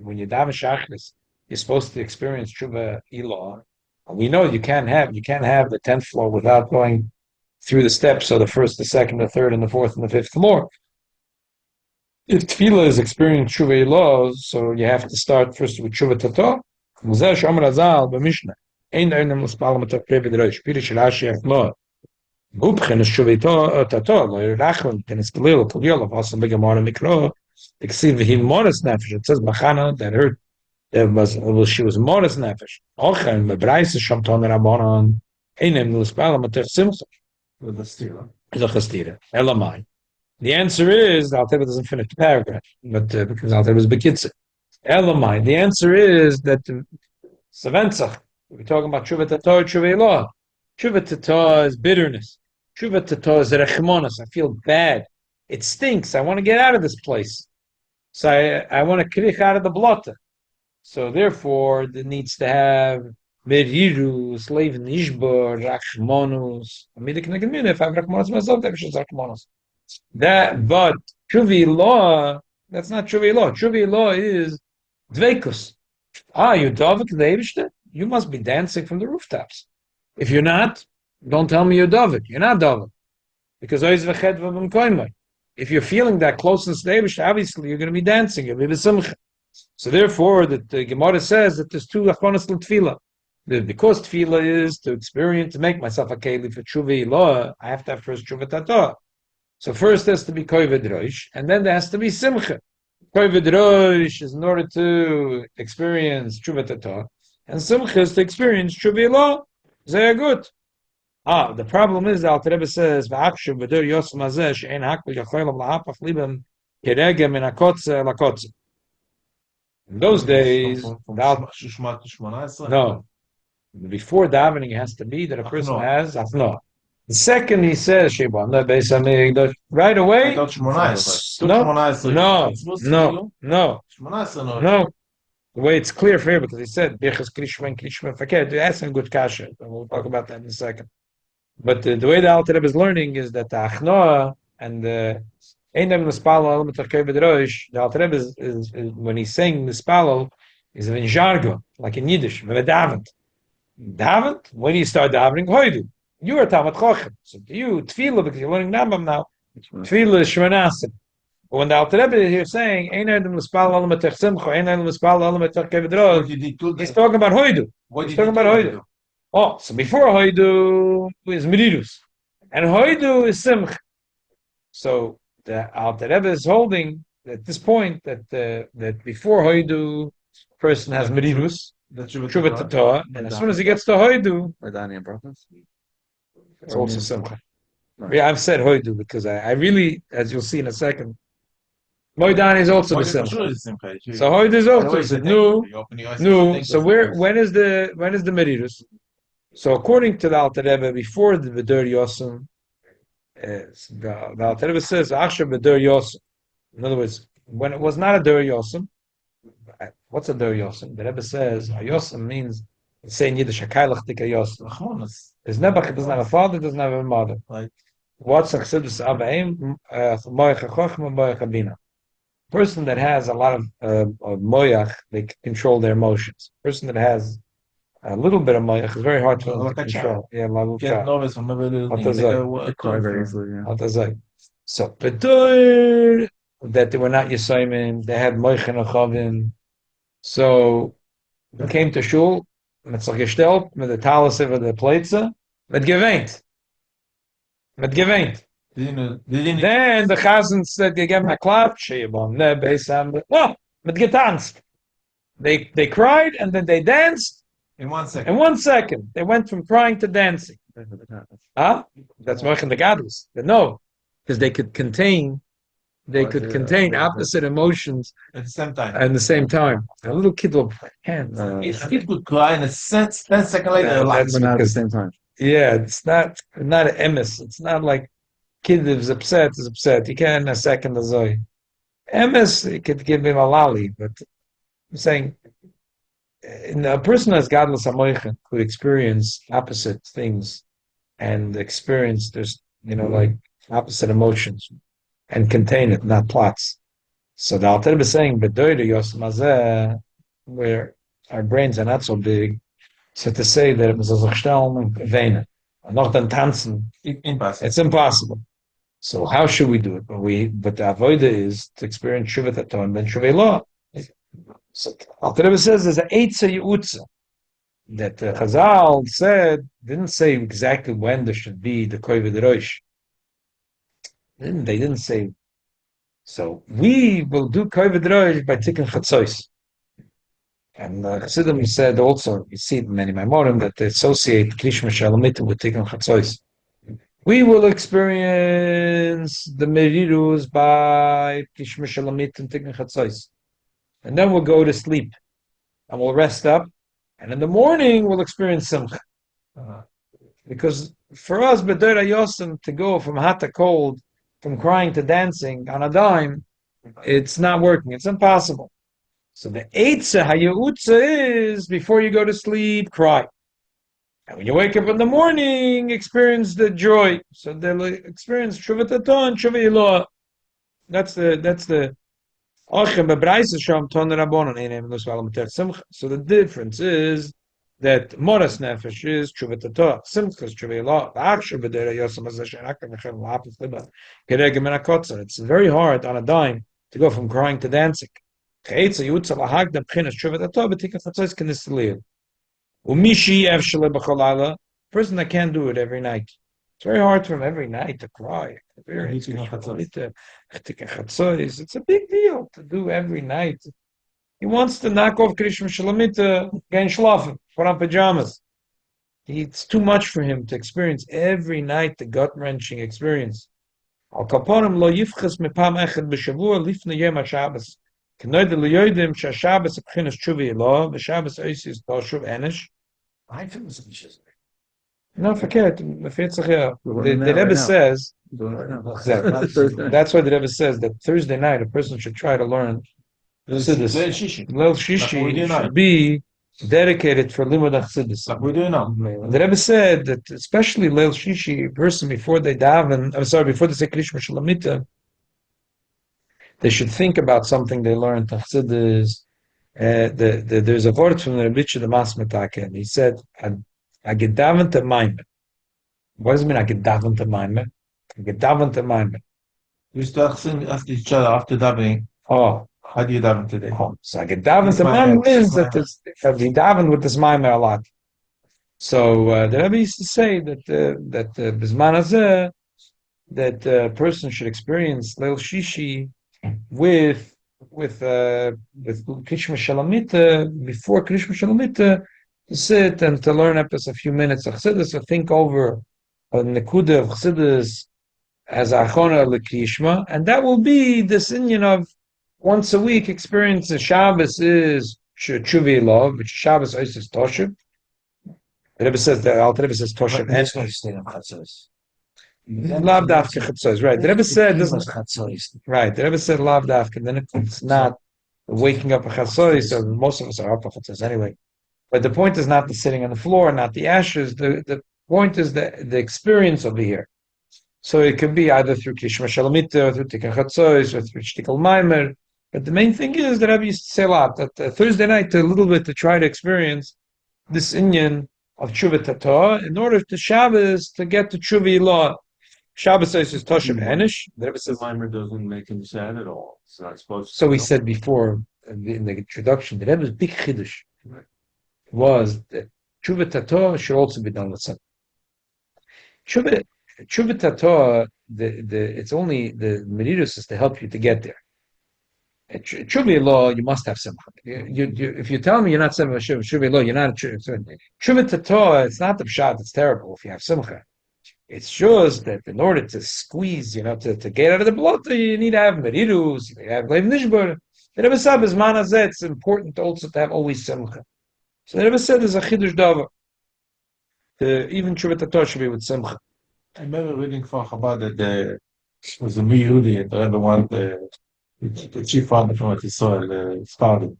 [SPEAKER 1] when you daven Shachris, you're supposed to experience Teshuvah Ilah. We know you can't have the 10th floor without going through the steps, so the first, the second, the third, and the fourth, and the fifth floor. If tefillah is experiencing Teshuvah Ilah, so you have to start first with Teshuvah Tatah. Muzeh Shomer Azal b'Mishnah. Ein einem l'spal mit Teshuvah Rosh. Pirish Rashi Achlo. Gubchen is Teshuvah Tatah. Lo Yerachon Tenis Kalil Kol Avasam Begamar Mikro. Eksiv V'Him Moras Nefesh. It says Bachana that heard she was Moras Nefesh. Ochen Mebraisa Sham Tomer Abonon. Ein einem l'spal mit Simcha.
[SPEAKER 2] With the stira.
[SPEAKER 1] Is a chastira. Elamai. The answer is, the Alter Rebbe doesn't finish the paragraph, but because Alter Rebbe is bekitzer. Elamai. The answer is that Savenzach. We're talking about Teshuvah Tatah, Teshuvah Ilah. Teshuvah Tatah is bitterness. Teshuvah Tatah is rechmonos. I feel bad. It stinks. I want to get out of this place. So I want to krich out of the blotter. So therefore, it needs to have merirus, leven ishbor, rachmonus. If I have rachmonus myself, I should rachmonus. But Teshuvah Ilah, that's not Teshuvah Ilah. Teshuvah Ilah is dveikus. You're Davik the Eibishter? You must be dancing from the rooftops. If you're not, don't tell me you're Davik. You're not Davik. Because if you're feeling that closeness to the Eibishter, obviously you're going to be dancing. You'll be b'simcha. So therefore, the Gemara says that there's two achronos l'tefillah. Because tefillah is to experience, to make myself a keli for Teshuvah Ilah, I have to have first Teshuvah Tatah. So first there has to be kovid rosh, and then there has to be simcha. Kovid rosh is in order to experience Teshuvah Tatah, and simcha is to experience Teshuvah Ilah. They are good. The problem is the Alter Rebbe says v'akshuv v'dur yosem hazeh she'en hakol yacholam lahapach libam keregem min hakotze lakotze. In those days, no. Before davening, it has to be that a person has achno. The second he says Shebon, right away. No. The way it's clear for here because he said Birchas Krishma and Krishma Fakir. That's a good kasha. And we'll talk about that in a second. But the way the Alter Rebbe is learning is that the achnoah and the Einem Nispalo the Alter Rebbe is when he's saying Nispalo is in jargon, like in Yiddish, davent. Davent, when you start davening, hoidu. You are Talmud Chochem. So you, Tefillah, because you're learning Rambam now, Tefillah is Shemanasim. But when the Alter Rebbe is here saying, "Ein adam l'spal alam etach simcha, ein adam l'spal alam etach kevidrod," he's talking about hoidu. He's talking about hoidu. Oh, so before hoidu is merirus, and hoidu is simcha. So the Alter Rebbe is holding at this point that before hoidu, person has merirus, Shuvah Torah, and as soon as he gets to hoidu, it's also simcha.
[SPEAKER 4] Right.
[SPEAKER 1] Yeah, I've said hoidu because I really, as you'll see in a second, moidan is also the simcha. So hoidu is also no. So when is the merirus? So according to the Alter Rebbe, before the V'der Yosem, the Alter Rebbe says Achshav V'der Yosem. In other words, when it was not a Der Yosem, what's a Der Yosem? The Rebbe says a Yosem means saying Yiddish Hakaylach Tika Yosem. There's never doesn't have a father, doesn't have a mother.
[SPEAKER 2] Like
[SPEAKER 1] what's a Chassidus Abaim? Moyach HaChochma, Moyach HaBina. Person that has a lot of moyach, they can control their emotions. Person that has a little bit of moyach is very hard for them to control. Yeah,
[SPEAKER 4] Cry very easily, yeah.
[SPEAKER 1] so Petur that they were not Yisayim, they had moyach and achavim. So they came to shul, mit sich gestellt, mit der Talis über der Plätze, mit geweint. Then the Chazan said, "You gave him a clap, Sheyabon, ne, Beisam." Oh, mit getanzt. They cried and then they danced.
[SPEAKER 2] in 1 second.
[SPEAKER 1] In 1 second, they went from crying to dancing. Huh? That's Moichin the Gadlus. No, because they could contain opposite emotions
[SPEAKER 2] At the same time.
[SPEAKER 1] at the same time. A little kid will play hands.
[SPEAKER 2] It could cry in a sense, 10 seconds later,
[SPEAKER 1] Yeah,
[SPEAKER 2] relax.
[SPEAKER 4] But not at the same time.
[SPEAKER 1] Yeah, it's not an emes. It's not like kid is upset. You can't in a second as I. Emes, you could give him a lolly, but I'm saying a person that's godless amoichin could experience opposite things and experience like opposite emotions and contain it, not plots. So the Alter Rebbe is saying, "Bedoyre Yosem Hazeh," where our brains are not so big, so to say that it was a Zachsteln Vene, noch dann tanzen,
[SPEAKER 2] Impossible.
[SPEAKER 1] it's impossible. So how should we do it? But the avoida is to experience Shuvah Taton and then Shuvah Law. So Alter Rebbe says there's an Eitza Yeutza that Chazal didn't say exactly when there should be the Kovid Rosh. They didn't say. So we will do Kovid Rosh by Tikkun Chatzos. And Chassidim said also, you see it in many Maimorim, that they associate Krishma Shalomita with Tikkun Chatzos. We will experience the Merirus by Krishma Shalomita and Tikkun Chatzos. And then we'll go to sleep. And we'll rest up. And in the morning, we'll experience Simcha. Because for us, B'der Yosem, to go from hot to cold, from crying to dancing on a dime, it's not working. It's impossible. So the Eitza Hayutza is before you go to sleep, cry. And when you wake up in the morning, experience the joy. So they'll experience Shuvah Taton, Shuvah Ilah. That's the So the difference is that Moras Nefesh is Shuvah Taton, Simcha is Shuvah Ilah. It's very hard on a dime to go from crying to dancing. Person that can't do it every night. It's very hard for him every night to cry. It's a big deal to do every night. He wants to knock off Krishma Shalamita, gain schlafen, put on pajamas. It's too much for him to experience every night the gut-wrenching experience. Al kaponim lo yifches mepam echad b'shavua lifnei yom HaShabbos. K'noid l'yoydim sh'Shabbos b'chinas tshuva ilah v'Shabbos oisis t'ashuv enish. No, forget. The Rebbe says, that's why the Rebbe says that Thursday night a person should try to learn Chassidus. Leil Shishi should be dedicated for Limud Chassidus.
[SPEAKER 2] We do now.
[SPEAKER 1] The Rebbe said that especially Leil Shishi, a person before they daven, before they say Krishma Shalamita, they should think about something they learned in Chassidus. There's a word from the Rebbe the Masmatake, and he said, I get daven to maimed. What does it mean I get daven to maimed? I get daven to maimed.
[SPEAKER 2] We used to ask each other after davening,
[SPEAKER 1] Oh,
[SPEAKER 2] how do you daven today?
[SPEAKER 1] so I get daven. The
[SPEAKER 2] Ismail,
[SPEAKER 1] man means that
[SPEAKER 2] Ismail.
[SPEAKER 1] we daven with the Smaima a lot. So the Rebbe used to say that Bisman Hazeh, that a person should experience Leil Shishi with Krishma Shalamita before Krishma Shalamita to sit and to learn up a few minutes of Chassidus, to think over a Nekuda of Chassidus as Achona L'Krishma, and that will be this Indian of once a week experience. The Shabbos is Tshuvi Lov, which Shabbos is Toshev. The Rebbe says the Alter Rebbe says Toshev and Lav Dafka Chatzos. Right. The Rebbe said doesn't. Right. The Rebbe said Lav Dafka. Then it's not waking up a Chatzos. So most of us are up a Chatzos anyway. But the point is not the sitting on the floor, not the ashes. The point is the experience over here. So it could be either through Kishma Shalamita, or through Tikkun Chatzos, or through Shtikal Maimer. But the main thing is that Rebbe used to say a lot that Thursday night a little bit to try to experience this Inyan of Tshuva Tata in order to Shabbos to get to Tshuva Ilah. Shabbos says is Toshev Henish. The Rebbe says
[SPEAKER 4] Mimer doesn't make him sad at all. It's not supposed to.
[SPEAKER 1] so. We said before in the introduction that Rebbe's big chiddush was that Tshuva Tata should also be done with something. Tshuva Tata, it's only the Meridus is to help you to get there. Tshuva Law, you must have simcha. If you tell me you're not Tshuva Law, you're not Tshuva Tata. It's not the pshat. It's terrible if you have simcha. It's just that in order to squeeze, to get out of the blood, you need to have meridus, you need to have leiv nishbar. The Rebbe said, it's important also to have always simcha. So the Rebbe said there's a chidush davar. Even Tshuva Tata should be with simcha.
[SPEAKER 2] I remember reading from Chabad that there was a Miyudi, and the Rebbe wanted the chief father from HaTeshuvah, started.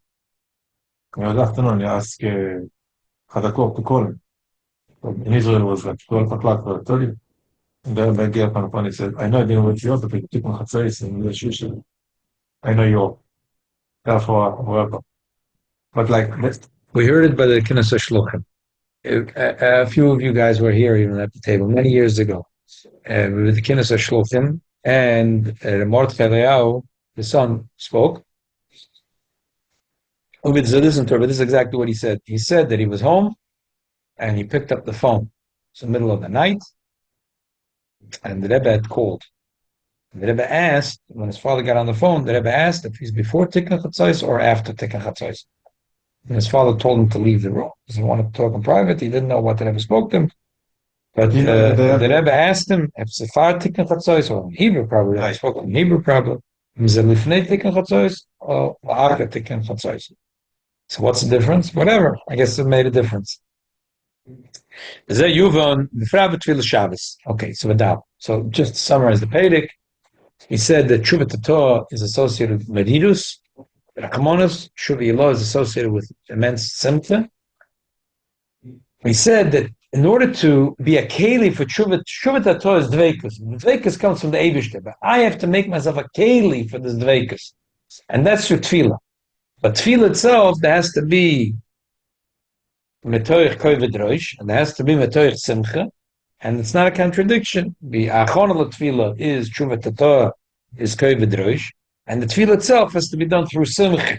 [SPEAKER 2] And in the afternoon, he asked Chadakov to call him. In Israel, it was like 12 o'clock or 30. And the Rebbe gave up on the phone. He said, I know I didn't want you up, but you took my chatzais and the shusha. I know you all. Therefore, welcome. But like,
[SPEAKER 1] we heard it by the Knesset Shluchim. A few of you guys were here even at the table many years ago with the Knesset Shluchim, and Mordechai Eliyahu, the son, spoke. This is exactly what he said. He said that he was home and he picked up the phone. It's the middle of the night, and the Rebbe had called. And the Rebbe asked, when his father got on the phone, the Rebbe asked if he's before Tikkun Chatzos or after Tikkun Chatzos. And his father told him to leave the room. He wanted to talk in private. He didn't know what the Rebbe spoke to him. But the Rebbe asked him if it's Sefar Tikkun Chatzos or in Hebrew, probably. I spoke in Hebrew, probably. Is it Lifnei Tikkun Chatzos or After Tikkun Chatzos? So what's the difference? Whatever. I guess it made a difference. Okay, so Vadal. So just to summarize the Pedic, he said that Tshuva Tata is associated with Meridus, Rakamonos, Tshuva Ilah is associated with immense simcha. He said that in order to be a keli for Tshuva Tata is Dveikus. Dveikus comes from the Eibishter, but I have to make myself a keli for this Dveikus. And that's through Tefillah. But Tefillah itself, there has to be Metoich Kovid Rosh, and there has to be Metoich Simcha, and it's not a contradiction. The Achon al Tefillah is Tshuva Tata, is Kovid Rosh, and the Tefillah itself has to be done through Simcha.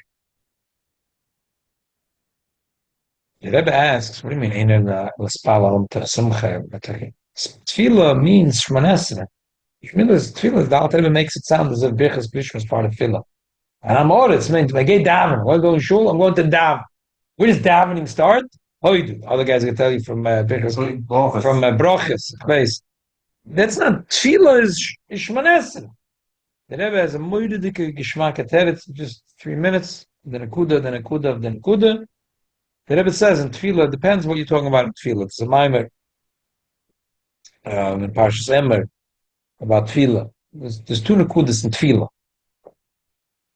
[SPEAKER 1] The Rebbe asks, what do you mean, Tefillah means Shmonesra. Tefillah, the Alter Rebbe makes it sound as if Birchas Klishma is part of Tefillah. And I'm all it's meant, I get daven. I'm going to shul, I'm going to daven. Where does davening start? How you do? Other guys can tell you from Birchas, from Brochus. That's not, Tefillah is Shmonesra. The Rebbe has a moidudike geschmack ateret, just 3 minutes, then a kuda, then a kuda, then a kuda. The Rebbe says in Tefillah, it depends what you're talking about in Tefillah. It's a Maimer in Parshas Emer about Tefillah. There's 2 nekudas in Tefillah.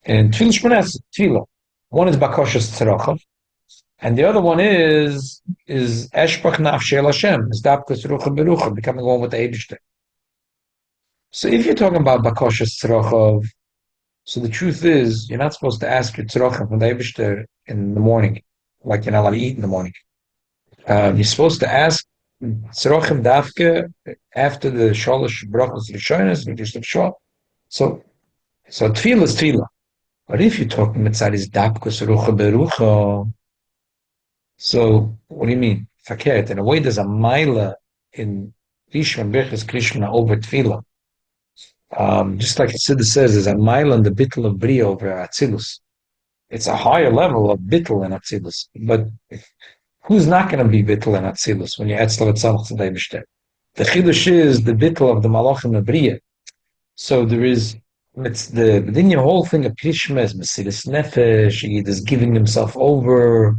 [SPEAKER 1] In Tefillah Shmones, Tefillah. One is Bakoshas Tzerachav, and the other one is Eshbach Nafshel Hashem, is Dabkas Rucha Berucha, becoming one with the Eibishter. So if you're talking about Bakoshas Tzerachav, so the truth is, you're not supposed to ask your Tzerachav from the Eibishter in the morning, like you're not allowed to eat in the morning. You're supposed to ask Tzerachim Dafke after the Sholosh Brachos Rishonos, which is the Shah, So tefillah is tefillah. But if you're talking mitzad is dapkus rucha berucha, so what do you mean? Fakert. In a way, there's a mila in Rishon Birchas Krishna over tefillah. Just like the Siddur says, there's a mile on the bittul of Bria over Atzilus. It's a higher level of bittul and Atzilus. But who's not going to be bittul and Atzilus when you're Etzlav Etzalach Tzadai B'Shteh? The Chidush is the bittul of the Malachim of Bria. So there is, within your whole thing of Prishma is Mesiris Nefesh, he is giving himself over.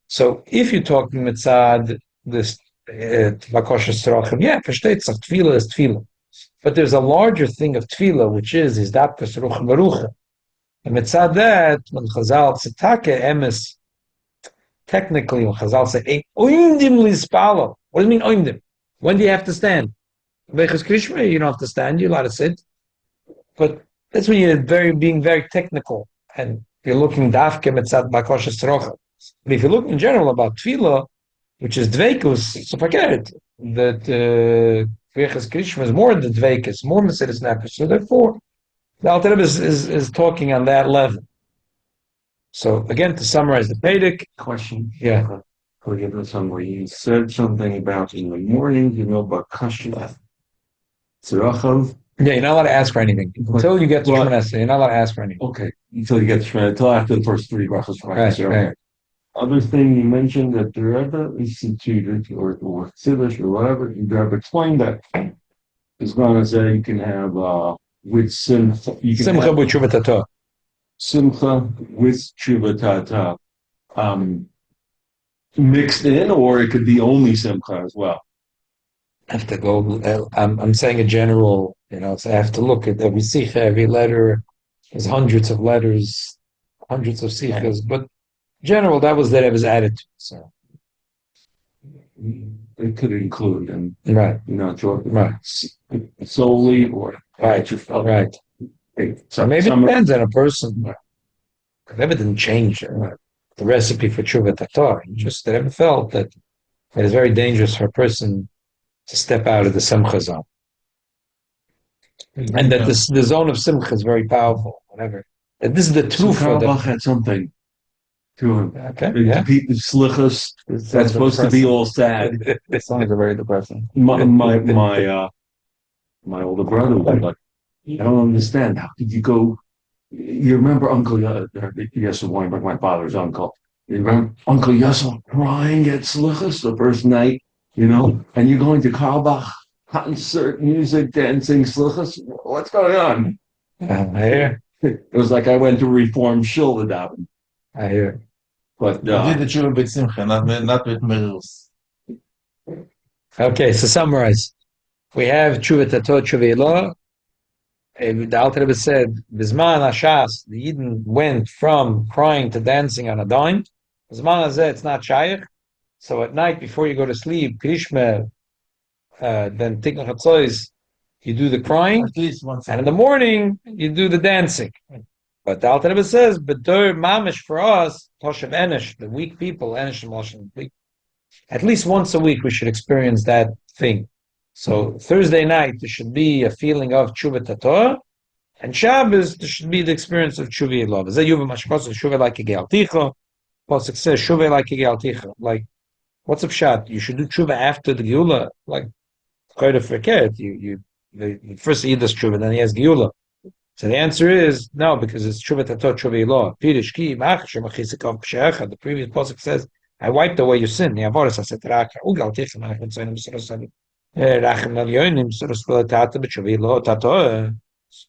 [SPEAKER 1] So if you're talking Mitzad, this Vakosha Srachim, yeah, versteht sich, Tefillah is Tefillah. But there's a larger thing of tefillah, which is dapkas rucha berucha. And mitzad that, when Chazal tzitake emes, technically when Chazal say ein oindim lispalo. What do you mean oindim? When do you have to stand? Veichas Krishma, you don't have to stand. You're allowed to sit. But that's when you're being very technical, and you're looking dafke mitzad bakosha srocha. But if you look in general about tefillah, which is dveikus, so forget it. That Veichas Krishma is more than dveikus, more Mesiris Nefesh. So therefore, the Alter Rebbe is talking on that level. So again, to summarize the Pedic
[SPEAKER 4] Question.
[SPEAKER 1] Yeah.
[SPEAKER 4] Could we give a summary? You said something about in the morning, about Kashrut. Tzirachav.
[SPEAKER 1] Yeah, you're not allowed to ask for anything until you get to Shemona. You're not allowed to ask for anything.
[SPEAKER 4] Okay, until you get to Shemona, until after the first three brachos.
[SPEAKER 1] Right.
[SPEAKER 4] Other thing you mentioned that the Rebbe instituted or Chiddush or whatever, the Rebbe explained that as long as you can have with simcha, you can
[SPEAKER 1] Simcha
[SPEAKER 4] have
[SPEAKER 1] b'tshuva tato.
[SPEAKER 4] simcha with tshuva tata mixed in, or it could be only simcha as well.
[SPEAKER 1] I have to go. I'm saying a general. So I have to look at every sikha, every letter. There's hundreds of letters, hundreds of sikhas, but general, that was the Rebbe's attitude. So
[SPEAKER 4] It could include and
[SPEAKER 1] right,
[SPEAKER 4] right solely or
[SPEAKER 1] right. So maybe it depends on a person. The Rebbe didn't change the recipe for tshuva tatar. Just the Rebbe felt that it is very dangerous for a person to step out of the simcha zone, and that the zone of simcha is very powerful. Whatever. That this is the truth.
[SPEAKER 4] So Karl had something to him.
[SPEAKER 1] Okay.
[SPEAKER 4] Yeah. Slichas. That's supposed to be all sad.
[SPEAKER 3] It sounds very depressing.
[SPEAKER 4] My older brother was like, I don't understand. How could you go? You remember Uncle Yessel Weinberg, my father's uncle. You remember Uncle Yessel crying at Slichas the first night, and you're going to Carlbach, concert, music, dancing, Slichas. What's going on?
[SPEAKER 1] I hear.
[SPEAKER 4] It was like I went to Reform Shul with that.
[SPEAKER 1] I hear.
[SPEAKER 4] But
[SPEAKER 2] You did the tshuva with simcha, not with merus.
[SPEAKER 1] Okay, so summarize. We have tshuva tato, tshuva elah. The Alter Rebbe said, "Bizman hashas, the Yidden went from crying to dancing on a dime. Bizman hazeh, it's not shaykh. So at night before you go to sleep, Krishma, then Tiknach Hatzois, you do the crying,
[SPEAKER 2] At least once.
[SPEAKER 1] and in the morning you do the dancing." But the Alter Rebbe says, "B'dur mamish for us, Toshav Enish, the weak people, Enish and Moshe, at least once a week we should experience that thing." So Thursday night there should be a feeling of tshuva tator, and Shabbos there should be the experience of tshuva elov. Zeh yuva mashkos tshuva like a gealticha. Pasuk says tshuva like a gealticha. Like, what's up, shot? You should do tshuva after the geula. Like, quite a forget. The first he does tshuva, then he has geula. So the answer is no, because it's tshuva tator tshuva elov. Pirish ki mach shemachisikav p'shecha. The previous pasuk says, "I wiped away your sin." The avodas I said raka ugalticha ma'achim tzoyim b'sarosadi.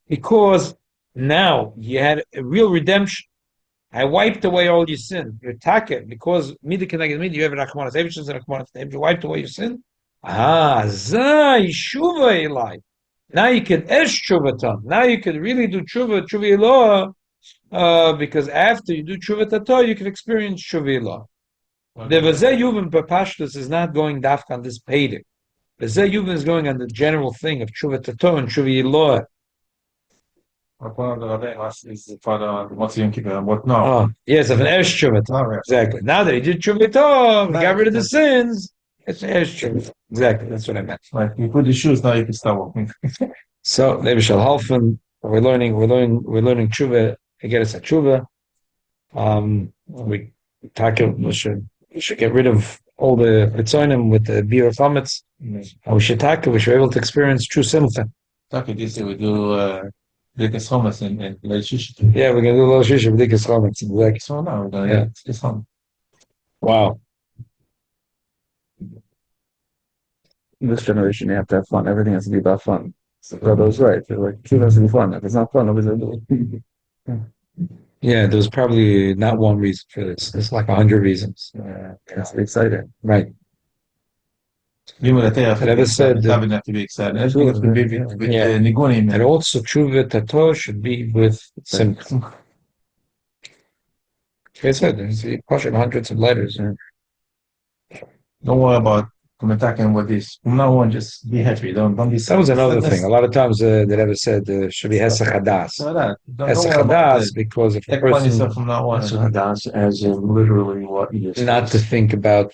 [SPEAKER 1] Because now you had a real redemption. I wiped away all your sin. You're taka because midi connected midi. You have rachmanas. Everything's rachmanas. You wiped away your sin. Yeshuva elai. Now you can esh tshuvatam. Now you can really do tshuva elah, because after you do tshuva tato, you can experience tshuva elah. The vazeh yuvim b'pashtus is not going dafka on this pedic. The Zeh Yuvin is going on the general thing of tshuva tato and tshuva elah.
[SPEAKER 2] What's Yom Kippur? What now?
[SPEAKER 1] Oh, yes, of an esh tshuva.
[SPEAKER 2] Oh, yeah.
[SPEAKER 1] Exactly. Now that he did tshuva tov, he got rid of the sins. It's an esh tshuva. Exactly. That's what I meant.
[SPEAKER 2] Like you put the shoes, now you can start walking.
[SPEAKER 1] So, Levi shall helfen. we're learning Tshuva, Iggeres HaTeshuvah. We should get rid of all the Ritzonim with the beer of Hametz. And we should be able to experience true simcha.
[SPEAKER 2] Taka, this we do B'dikas Chometz in Leil Shishi.
[SPEAKER 1] Yeah, we're going to do Leil Shishi, B'dikas Hametz. Exactly.
[SPEAKER 2] So now we're going
[SPEAKER 1] Yeah.
[SPEAKER 2] to get this home.
[SPEAKER 1] Wow.
[SPEAKER 5] In this generation, you have to have fun. Everything has to be about fun. So Brother's right. They're like, it has to be fun. If it's not fun, nobody's going to do it.
[SPEAKER 1] Yeah, there's probably not one reason for this. There's like 100 reasons.
[SPEAKER 5] Yeah, it has to be exciting.
[SPEAKER 1] Right.
[SPEAKER 2] You would have
[SPEAKER 1] Never said that-
[SPEAKER 2] have to be excited. Everything has to be with
[SPEAKER 1] Yeah.
[SPEAKER 2] Nigunim.
[SPEAKER 1] And also Tshuva Tato should be with simcha. Like I said, there's hundreds of letters.
[SPEAKER 2] Don't worry about attacking with this. From now on, just be happy. Don't be.
[SPEAKER 1] That was another thing. A lot of times they never said should be Hesach Hadas.
[SPEAKER 2] So that. Don't
[SPEAKER 1] Hesach
[SPEAKER 2] worry about
[SPEAKER 1] Hadas
[SPEAKER 2] it.
[SPEAKER 1] because if a
[SPEAKER 2] Take upon
[SPEAKER 1] person
[SPEAKER 2] yourself from now on.
[SPEAKER 4] So that's as in literally what you just
[SPEAKER 1] not to think about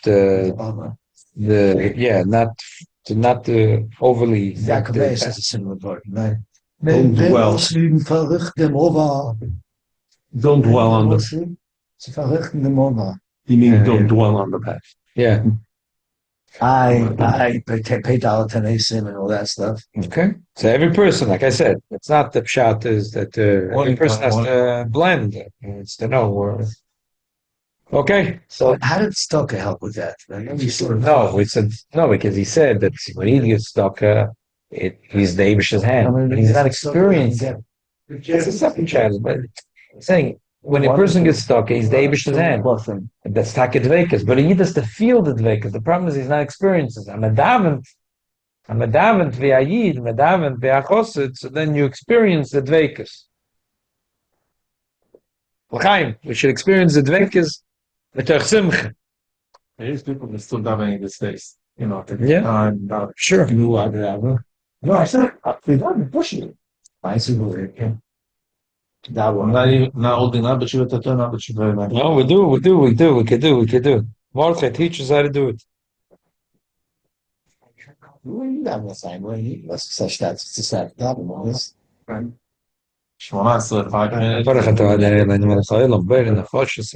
[SPEAKER 1] not to overly
[SPEAKER 3] Jacobus is a similar part, right?
[SPEAKER 4] Don't dwell. Don't dwell on the.
[SPEAKER 3] Ze verrichten de mova.
[SPEAKER 4] You mean
[SPEAKER 1] Yeah,
[SPEAKER 4] don't
[SPEAKER 1] yeah.
[SPEAKER 4] dwell on the past.
[SPEAKER 1] yeah.
[SPEAKER 3] I pay dollar tenesim and all that stuff.
[SPEAKER 1] Okay. So every person, like I said, it's not the pshat is that every person has to blend. It's to know where. Okay.
[SPEAKER 3] So how did Stoker help with that?
[SPEAKER 1] No, we said no because he said that when he gets stuck, he's the Abish's hand, but he's not experienced. It's a second chance, but I'm saying when a person gets stuck, he's the Abish's hand. That's takadvekas, but he does to feel the dvekas. The problem is he's not experiencing. I'm a davent v'ayid, medavent v'achosid. So then you experience the dvekas. L'chaim, we should experience the dvekas with simcha.
[SPEAKER 2] There is people that still davening in the States. You know.
[SPEAKER 1] Yeah. Sure.
[SPEAKER 2] No, I said they don't pushing it.
[SPEAKER 3] I see what yeah. That
[SPEAKER 2] I'm
[SPEAKER 3] one.
[SPEAKER 2] not even not holding up, but you have to turn up, but you very much.
[SPEAKER 1] No, we could do. Mordechai teaches how to do it.
[SPEAKER 3] That was the same way. Was such that it's a sad problem was.
[SPEAKER 2] Shmona, so 5 minutes.
[SPEAKER 1] Baruch atah Adonai Eloheinu melech haolam, ber nefashos